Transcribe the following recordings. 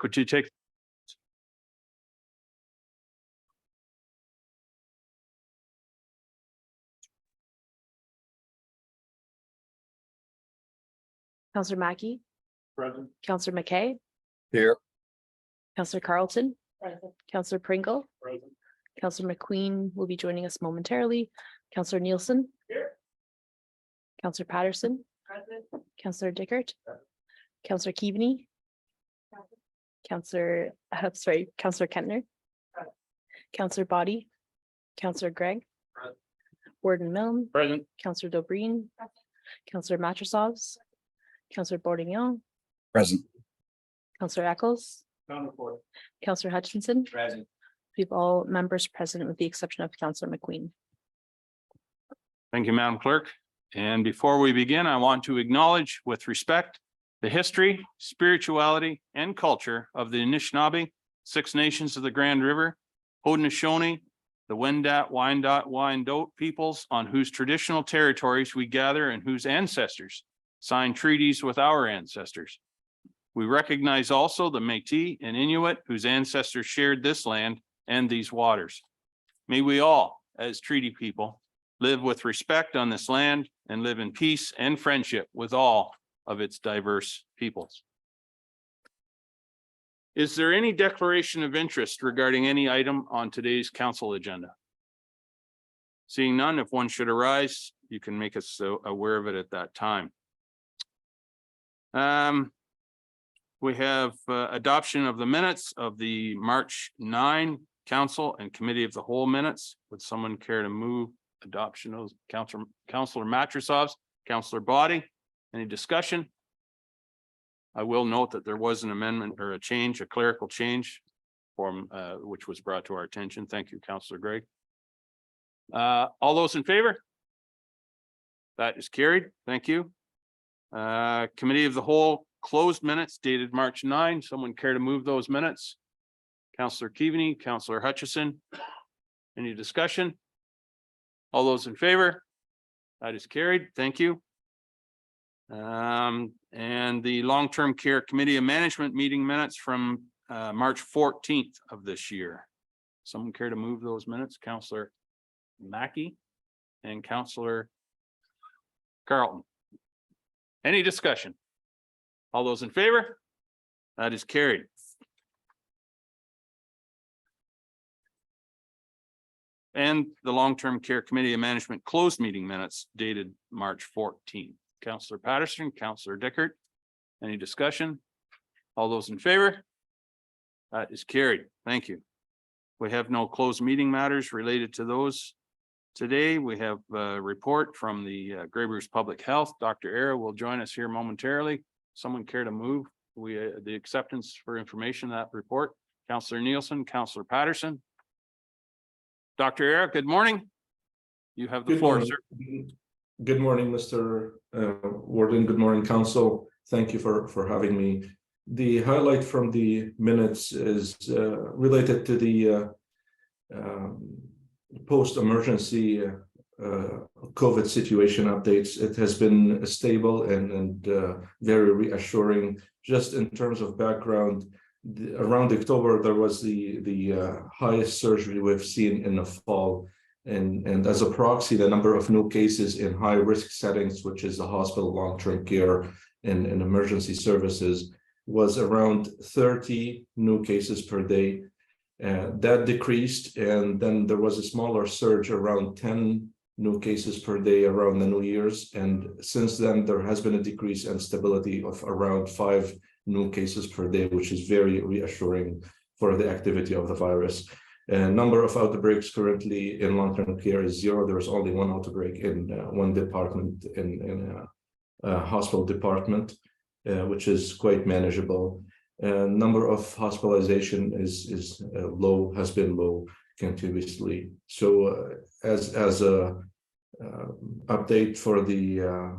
could you take? Councillor Mackey, Present. Councillor McKay, Here. Councillor Carlton, Present. Councillor Pringle, Present. Councillor McQueen will be joining us momentarily. Councillor Nielsen. Here. Councillor Patterson, Present. Councillor Dickert, Present. Councillor Keaveney, Councillor Kentner, Present. Councillor Body, Councillor Gregg, Present. Warden Milne, Present. Councillor Dobreen, Present. Councillor Matrosovs, Councillor Bourdignon, Present. Councillor Eccles, Councillor Hutchinson. Present. We have all members present with the exception of Councillor McQueen. Thank you, Madam Clerk. And before we begin, I want to acknowledge with respect the history, spirituality, and culture of the Anishinaabe, Six Nations of the Grand River, Haudenosaunee, the Wendat, Wyandot peoples on whose traditional territories we gather and whose ancestors signed treaties with our ancestors. We recognize also the Métis and Inuit whose ancestors shared this land and these waters. May we all, as treaty people, live with respect on this land and live in peace and friendship with all of its diverse peoples. Is there any declaration of interest regarding any item on today's council agenda? Seeing none, if one should arise, you can make us aware of it at that time. We have adoption of the minutes of the March 9 Council and Committee of the Whole minutes. Would someone care to move adoption of Councillor Matrosovs, Councillor Body? Any discussion? I will note that there was an amendment or a change, a clerical change from which was brought to our attention. Thank you, Councillor Gregg. All those in favor? That is carried. Thank you. Committee of the Whole closed minutes dated March 9. Someone care to move those minutes? Councillor Keaveney, Councillor Hutchison. Any discussion? All those in favor? That is carried. Thank you. And the Long-Term Care Committee of Management meeting minutes from March 14th of this year. Someone care to move those minutes? Councillor Mackey and Councillor Carlton. Any discussion? All those in favor? That is carried. And the Long-Term Care Committee of Management closed meeting minutes dated March 14th. Councillor Patterson, Councillor Dickert. Any discussion? All those in favor? That is carried. Thank you. We have no closed meeting matters related to those. Today, we have a report from the Grey Bruce Public Health. Dr. Era will join us here momentarily. Someone care to move the acceptance for information, that report? Councillor Nielsen, Councillor Patterson. Dr. Era, good morning. You have the floor, sir. Good morning, Mr. Warden. Good morning, Council. Thank you for having me. The highlight from the minutes is related to the post-emergency COVID situation updates. It has been stable and very reassuring. Just in terms of background, around October, there was the highest surge we've seen in the fall. And as a proxy, the number of new cases in high-risk settings, which is the hospital, long-term care, and emergency services, was around 30 new cases per day. That decreased, and then there was a smaller surge around 10 new cases per day around the New Year's. And since then, there has been a decrease and stability of around 5 new cases per day, which is very reassuring for the activity of the virus. Number of outbreaks currently in long-term care is 0. There is only 1 outbreak in one department in a hospital department, which is quite manageable. Number of hospitalization is low, has been low continuously. So as a update for the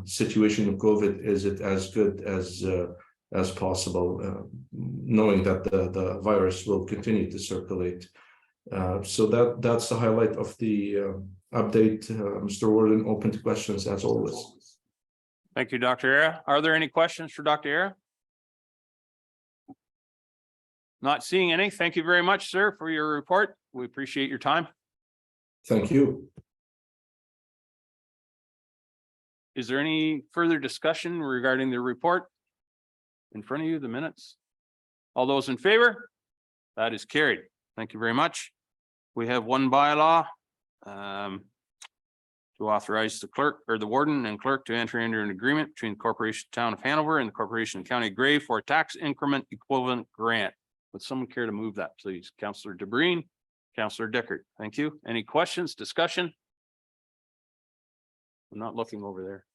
situation of COVID, is it as good as possible, knowing that the virus will continue to circulate. So that's the highlight of the update. Mr. Warden, open to questions as always. Thank you, Dr. Era. Are there any questions for Dr. Era? Not seeing any. Thank you very much, sir, for your report. We appreciate your time. Thank you. Is there any further discussion regarding the report? In front of you, the minutes? All those in favor? That is carried. Thank you very much. We have one bylaw. To authorize the clerk or the warden and clerk to enter into an agreement between the Corporation Town of Hanover and the Corporation of County of Gray for a tax increment equivalent grant. Would someone care to move that, please? Councillor DeBreen, Councillor Dickert. Thank you. Any questions, discussion? I'm not looking over there.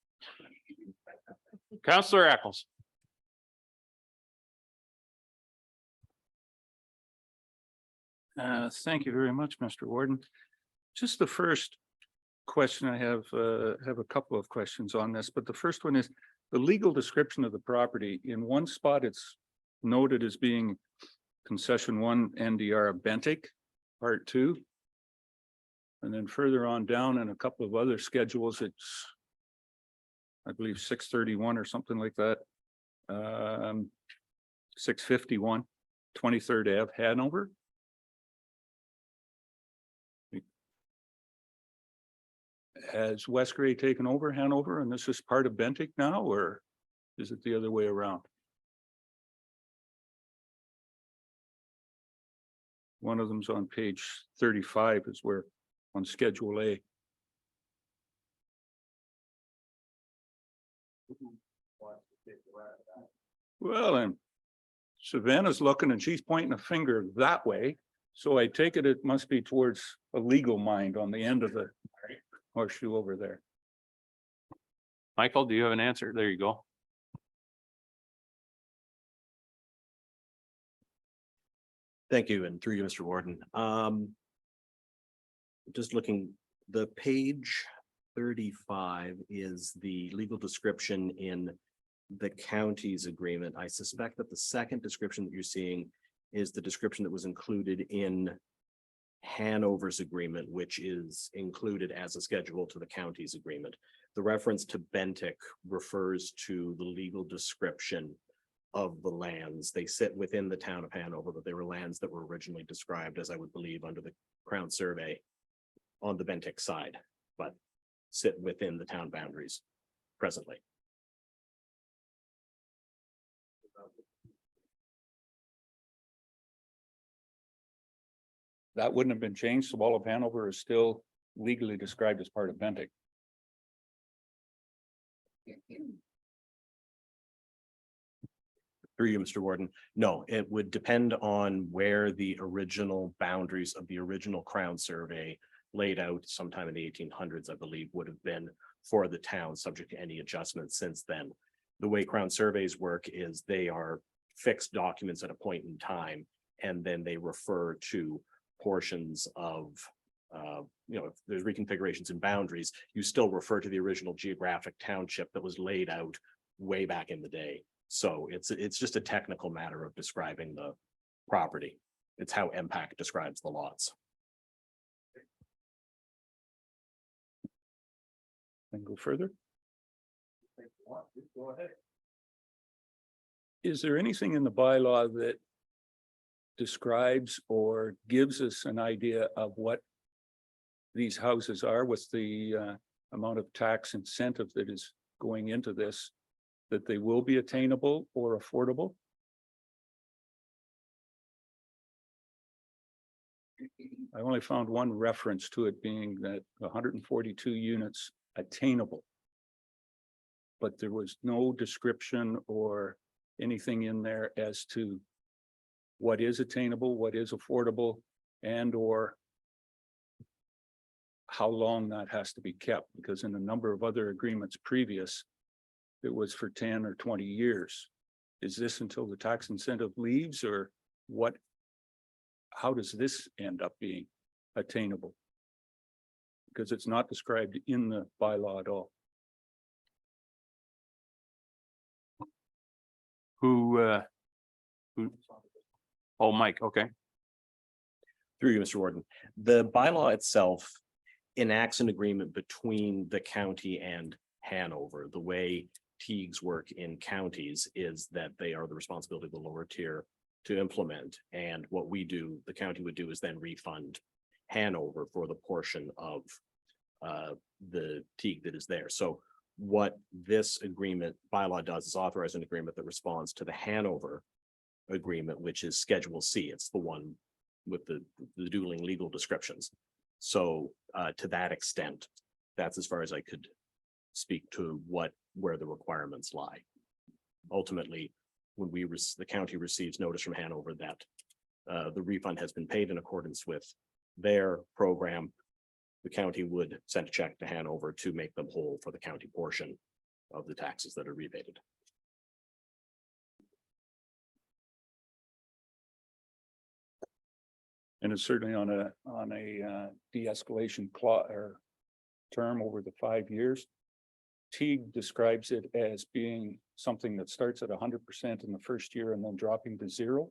Councillor Eccles. Thank you very much, Mr. Warden. Just the first question I have a couple of questions on this, but the first one is the legal description of the property. In one spot, it's noted as being concession 1 NDR Bentic, part 2. And then further on down in a couple of other schedules, it's, I believe, 631 or something like that. 651, 23rd Ave, Hanover. Has West Gray taken over Hanover and this is part of Bentic now, or is it the other way around? One of them's on page 35 is where on Schedule A. Well, and Savannah's looking and she's pointing a finger that way. So I take it must be towards a legal mind on the end of the horseshoe over there. Michael, do you have an answer? There you go. Thank you, and through you, Mr. Warden. Just looking, the page 35 is the legal description in the county's agreement. I suspect that the second description that you're seeing is the description that was included in Hanover's agreement, which is included as a schedule to the county's agreement. The reference to Bentic refers to the legal description of the lands. They sit within the town of Hanover, but they were lands that were originally described as, I would believe, under the Crown Survey on the Bentic side, but sit within the town boundaries presently. That wouldn't have been changed, so all of Hanover is still legally described as part of Bentic. Through you, Mr. Warden. No, it would depend on where the original boundaries of the original Crown Survey laid out sometime in the 1800s, I believe, would have been for the town, subject to any adjustments since then. The way Crown Surveys work is they are fixed documents at a point in time, and then they refer to portions of, if there's reconfigurations and boundaries, you still refer to the original geographic township that was laid out way back in the day. So it's just a technical matter of describing the property. It's how MPAC describes the lots. And go further. Go ahead. Is there anything in the bylaw that describes or gives us an idea of what these houses are with the amount of tax incentive that is going into this, that they will be attainable or affordable? I only found one reference to it being that 142 units attainable. But there was no description or anything in there as to what is attainable, what is affordable, and or how long that has to be kept, because in a number of other agreements previous, it was for 10 or 20 years. Is this until the tax incentive leaves, or what? How does this end up being attainable? Because it's not described in the bylaw at all. Who? Oh, Mike, okay. Through you, Mr. Warden. The bylaw itself enacts an agreement between the county and Hanover. The way Teagues work in counties is that they are the responsibility of the lower tier to implement. And what we do, the county would do is then refund Hanover for the portion of the Teague that is there. So what this agreement bylaw does is authorize an agreement that responds to the Hanover agreement, which is Schedule C. It's the one with the dueling legal descriptions. So to that extent, that's as far as I could speak to where the requirements lie. Ultimately, when the county receives notice from Hanover that the refund has been paid in accordance with their program, the county would send a check to Hanover to make them whole for the county portion of the taxes that are rebated. And it's certainly on a de-escalation clause or term over the 5 years. Teague describes it as being something that starts at 100% in the first year and then dropping to 0.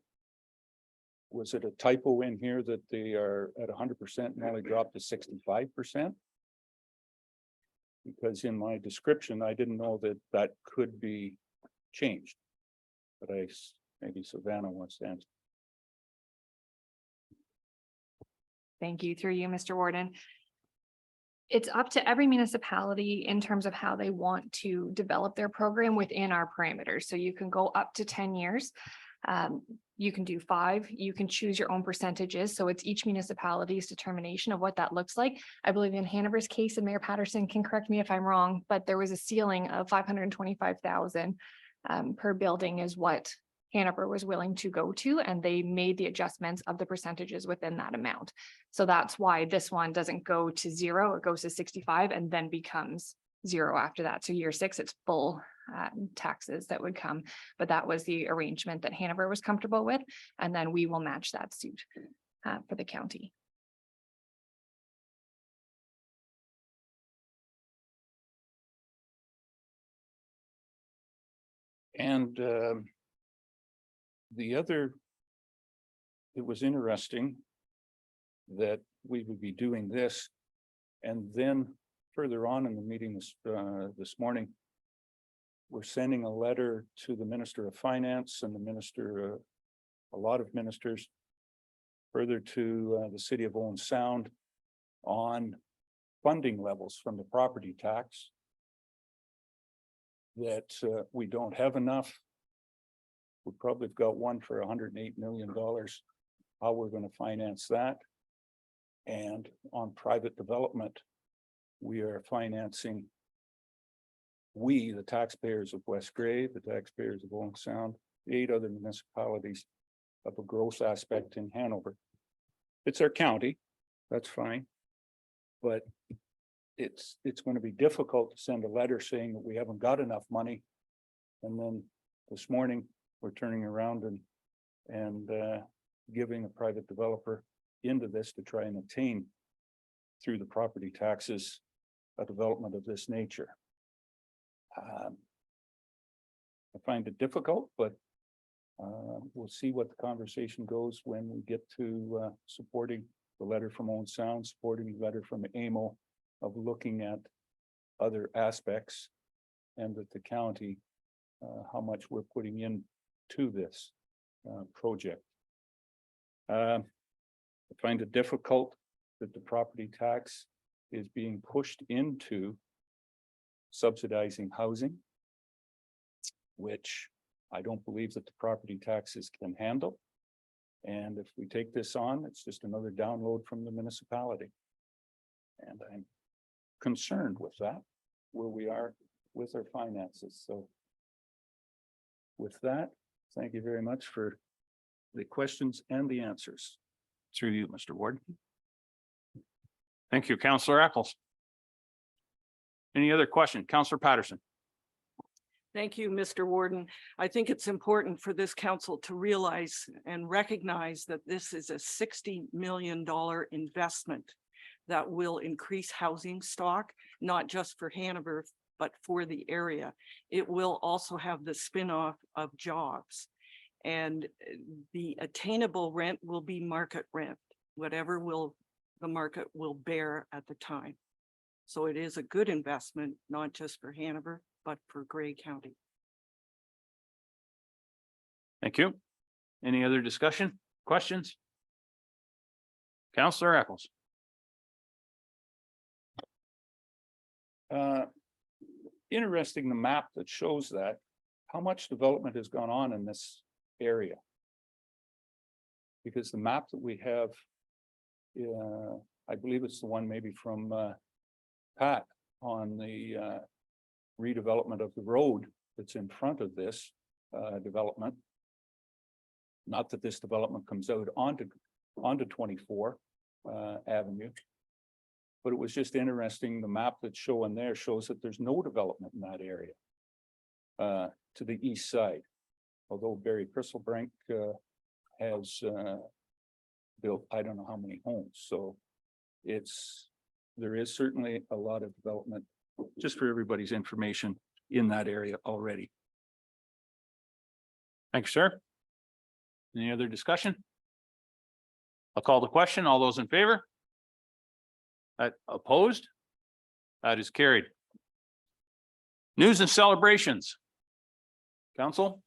Was it a typo in here that they are at 100% and only dropped to 65%? Because in my description, I didn't know that that could be changed. But maybe Savannah wants to answer. Thank you. Through you, Mr. Warden. It's up to every municipality in terms of how they want to develop their program within our parameters. So you can go up to 10 years. You can do 5, you can choose your own percentages. So it's each municipality's determination of what that looks like. I believe in Hanover's case, and Mayor Patterson can correct me if I'm wrong, but there was a ceiling of 525,000 per building is what Hanover was willing to go to, and they made the adjustments of the percentages within that amount. So that's why this one doesn't go to 0, it goes to 65 and then becomes 0 after that. So year 6, it's full taxes that would come, but that was the arrangement that Hanover was comfortable with. And then we will match that suit for the county. And it was interesting that we would be doing this. And then further on in the meeting this morning, we're sending a letter to the Minister of Finance and the minister, a lot of ministers, further to the city of Owen Sound on funding levels from the property tax. That we don't have enough. We probably have got one for $108 million. How we're going to finance that. And on private development, we are financing, the taxpayers of West Grey, the taxpayers of Owen Sound, 8 other municipalities of a growth aspect in Hanover. It's our county, that's fine. But it's going to be difficult to send a letter saying that we haven't got enough money. And then this morning, we're turning around and giving a private developer into this to try and attain through the property taxes a development of this nature. I find it difficult, but we'll see what the conversation goes when we get to supporting the letter from Owen Sound, supporting the letter from AMO of looking at other aspects, and that the county, how much we're putting in to this project. I find it difficult that the property tax is being pushed into subsidizing housing, which I don't believe that the property taxes can handle. And if we take this on, it's just another download from the municipality. And I'm concerned with that, where we are with our finances. So with that, thank you very much for the questions and the answers. Through you, Mr. Ward. Thank you, Councillor Eccles. Any other question? Councillor Patterson. Thank you, Mr. Warden. I think it's important for this council to realize and recognize that this is a $60 million investment that will increase housing stock, not just for Hanover, but for the area. It will also have the spin-off of jobs. And the attainable rent will be market rent, whatever the market will bear at the time. So it is a good investment, not just for Hanover, but for Grey County. Thank you. Any other discussion, questions? Counselor Eccles. Interesting, the map that shows that, how much development has gone on in this area? Because the map that we have, I believe it's the one maybe from Pat on the redevelopment of the road that's in front of this development. Not that this development comes out onto 24 Avenue. But it was just interesting, the map that's showing there shows that there's no development in that area. To the east side, although Barry Christelbrink has built, I don't know how many homes, so there is certainly a lot of development, just for everybody's information, in that area already. Thank you, sir. Any other discussion? I'll call the question. All those in favor? Opposed? That is carried. News and celebrations. Council?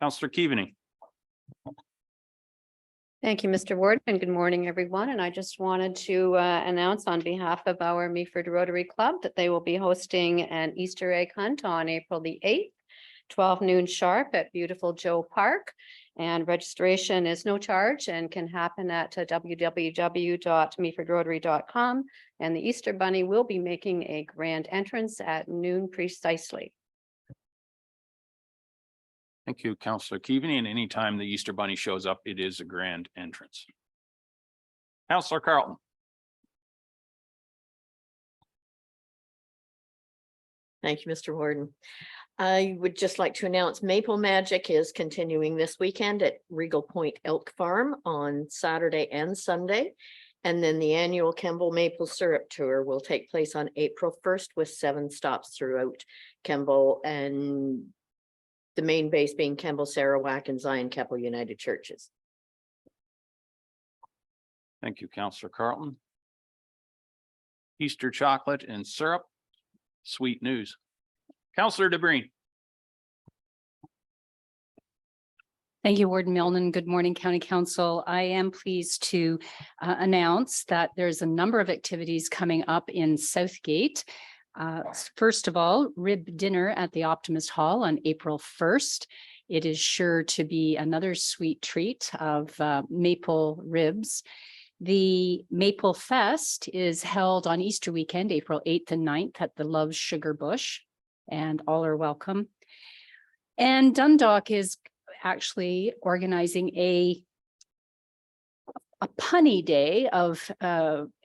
Councillor Keaveney. Thank you, Mr. Ward, and good morning, everyone. And I just wanted to announce on behalf of our Meaford Rotary Club that they will be hosting an Easter egg hunt on April the 8th, 12 noon sharp at beautiful Joe Park. And registration is no charge and can happen at www.meafordrotary.com. And the Easter Bunny will be making a grand entrance at noon precisely. Thank you, Councillor Keaveney. And anytime the Easter Bunny shows up, it is a grand entrance. Councillor Carlton. Thank you, Mr. Warden. I would just like to announce Maple Magic is continuing this weekend at Regal Point Elk Farm on Saturday and Sunday. And then the annual Kemble Maple Syrup Tour will take place on April 1st with 7 stops throughout Kemble, and the main base being Kemble, Sarawak, and Zion Keppel United Churches. Thank you, Councillor Carlton. Easter chocolate and syrup. Sweet news. Councillor DeBreen. Thank you, Warden Milne. Good morning, County Council. I am pleased to announce that there's a number of activities coming up in Southgate. First of all, rib dinner at the Optimist Hall on April 1st. It is sure to be another sweet treat of maple ribs. The Maple Fest is held on Easter weekend, April 8th and 9th at the Love Sugar Bush, and all are welcome. And Dundalk is actually organizing a punny day of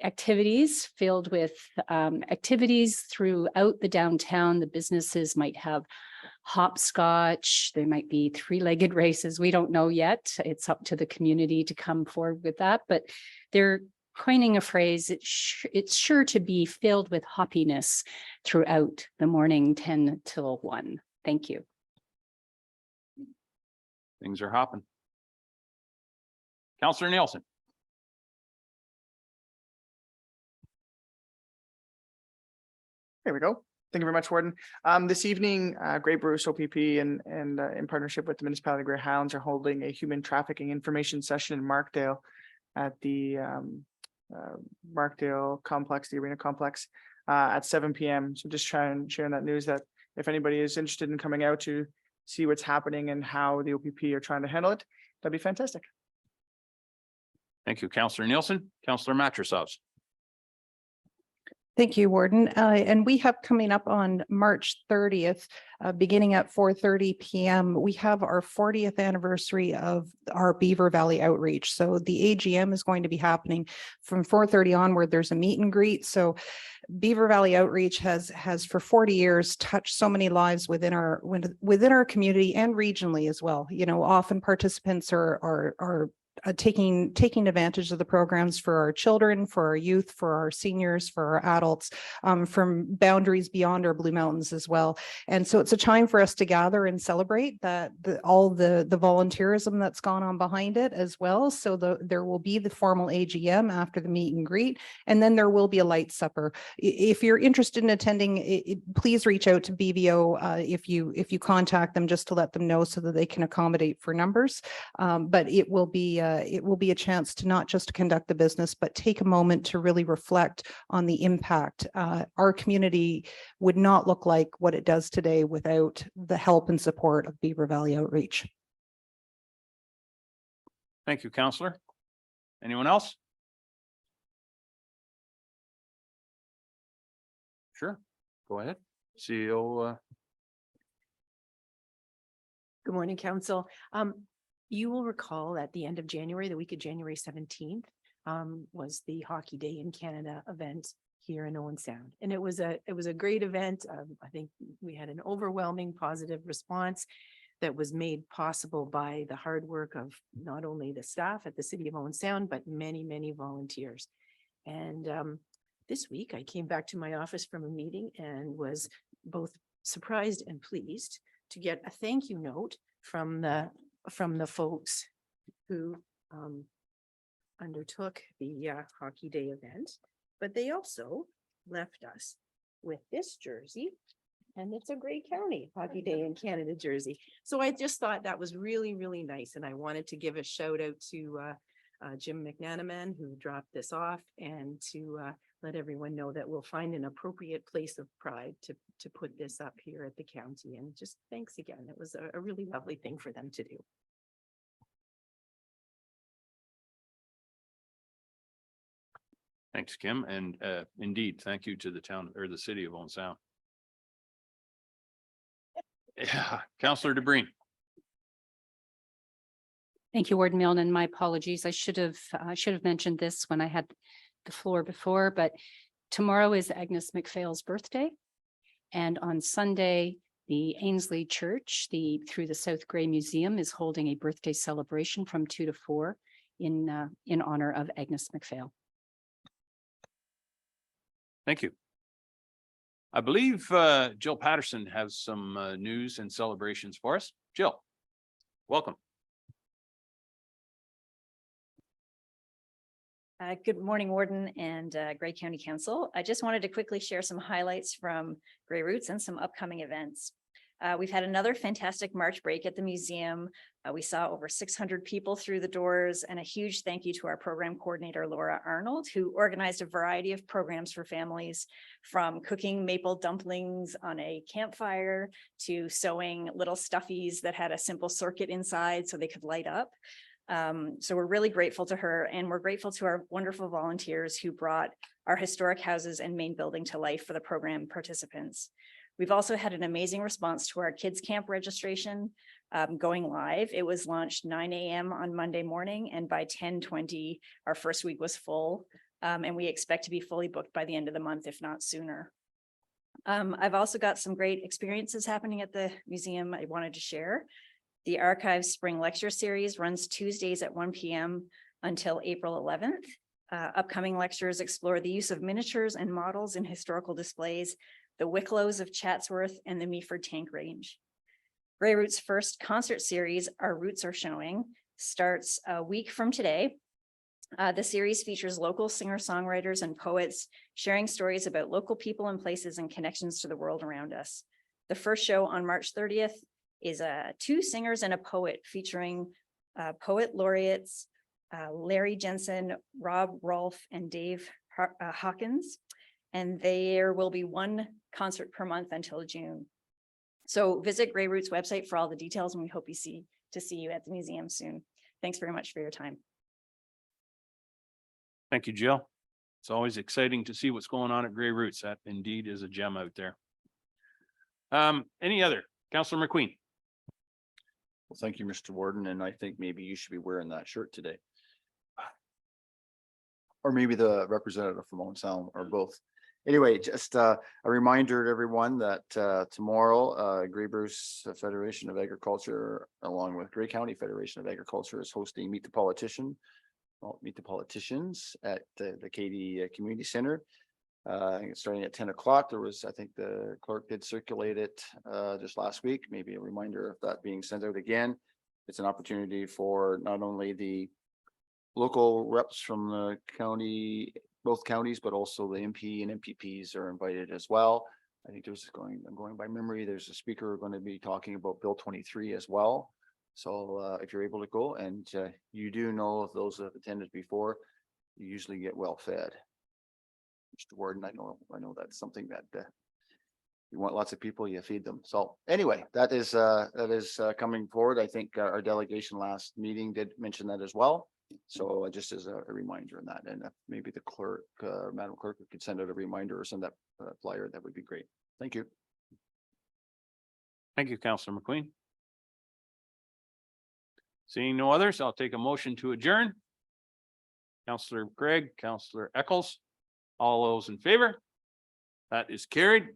activities filled with activities throughout the downtown. The businesses might have hopscotch, there might be 3-legged races. We don't know yet. It's up to the community to come forward with that, but they're coining a phrase. It's sure to be filled with hoppiness throughout the morning, 10 till 1. Thank you. Things are hopping. Councillor Nielsen. There we go. Thank you very much, Warden. This evening, Grey Bruce OPP and in partnership with the municipality of Greyhounds are holding a human trafficking information session in Markdale at the Markdale complex, the arena complex, at 7 p.m. So just sharing that news that if anybody is interested in coming out to see what's happening and how the OPP are trying to handle it, that'd be fantastic. Thank you, Councillor Nielsen. Councillor Matrosovs. Thank you, Warden. And we have coming up on March 30th, beginning at 4:30 p.m. We have our 40th anniversary of our Beaver Valley outreach. So the AGM is going to be happening from 4:30 onward. There's a meet and greet. So Beaver Valley outreach has for 40 years touched so many lives within our community and regionally as well. You know, often participants are taking advantage of the programs for our children, for our youth, for our seniors, for our adults, from boundaries beyond our Blue Mountains as well. And so it's a time for us to gather and celebrate that all the volunteerism that's gone on behind it as well. So there will be the formal AGM after the meet and greet, and then there will be a light supper. If you're interested in attending, please reach out to BVO if you contact them, just to let them know so that they can accommodate for numbers. But it will be a chance to not just conduct the business, but take a moment to really reflect on the impact. Our community would not look like what it does today without the help and support of Beaver Valley Outreach. Thank you, Councillor. Anyone else? Sure, go ahead. CEO. Good morning, Council. You will recall at the end of January, the week of January 17th, was the Hockey Day in Canada event here in Owen Sound. And it was a great event. I think we had an overwhelming positive response that was made possible by the hard work of not only the staff at the City of Owen Sound, but many, many volunteers. And this week I came back to my office from a meeting and was both surprised and pleased to get a thank you note from the folks who undertook the Hockey Day event, but they also left us with this jersey, and it's a Grey County Hockey Day in Canada jersey. So I just thought that was really, really nice, and I wanted to give a shout out to Jim McNanaman, who dropped this off, and to let everyone know that we'll find an appropriate place of pride to put this up here at the county. And just thanks again. It was a really lovely thing for them to do. Thanks, Kim. And indeed, thank you to the town or the City of Owen Sound. Yeah, Councillor DeBreen. Thank you, Warden Milne, and my apologies. I should have mentioned this when I had the floor before, but tomorrow is Agnes MacPhail's birthday. And on Sunday, the Ainsley Church, through the South Grey Museum, is holding a birthday celebration from 2 to 4 in honor of Agnes MacPhail. Thank you. I believe Jill Patterson has some news and celebrations for us. Jill, welcome. Good morning, Warden and Grey County Council. I just wanted to quickly share some highlights from Grey Roots and some upcoming events. We've had another fantastic March break at the museum. We saw over 600 people through the doors, and a huge thank you to our program coordinator, Laura Arnold, who organized a variety of programs for families, from cooking maple dumplings on a campfire to sewing little stuffies that had a simple circuit inside so they could light up. So we're really grateful to her, and we're grateful to our wonderful volunteers who brought our historic houses and main building to life for the program participants. We've also had an amazing response to our kids camp registration going live. It was launched 9 a.m. on Monday morning, and by 10:20, our first week was full. And we expect to be fully booked by the end of the month, if not sooner. I've also got some great experiences happening at the museum I wanted to share. The Archives Spring Lecture Series runs Tuesdays at 1 p.m. until April 11th. Upcoming lectures explore the use of miniatures and models in historical displays, the Wicklow's of Chatsworth, and the Meaford Tank Range. Grey Roots' first concert series, Our Roots Are Showing, starts a week from today. The series features local singer-songwriters and poets sharing stories about local people and places and connections to the world around us. The first show on March 30th is 2 singers and a poet featuring poet laureates Larry Jensen, Rob Rolfe, and Dave Hawkins. And there will be 1 concert per month until June. So visit Grey Roots website for all the details, and we hope to see you at the museum soon. Thanks very much for your time. Thank you, Jill. It's always exciting to see what's going on at Grey Roots. That indeed is a gem out there. Any other? Councillor McQueen. Well, thank you, Mr. Warden, and I think maybe you should be wearing that shirt today. Or maybe the representative from Owen Sound, or both. Anyway, just a reminder to everyone that tomorrow, Graybur's Federation of Agriculture, along with Gray County Federation of Agriculture, is hosting Meet the Politician. Well, Meet the Politicians at the Katy Community Center. I think it's starting at 10 o'clock. There was, I think the clerk did circulate it just last week, maybe a reminder of that being sent out again. It's an opportunity for not only the local reps from the county, both counties, but also the MP and MPPs are invited as well. I think I'm going by memory, there's a speaker going to be talking about Bill 23 as well. So if you're able to go, and you do know if those have attended before, you usually get well fed. Mr. Warden, I know that's something that you want lots of people, you feed them. So anyway, that is coming forward. I think our delegation last meeting did mention that as well. So just as a reminder on that, and maybe the clerk, Madam Clerk, could send out a reminder or send that flyer, that would be great. Thank you. Thank you, Councillor McQueen. Seeing no others, I'll take a motion to adjourn. Councillor Craig, Councillor Eccles, all those in favor? That is carried.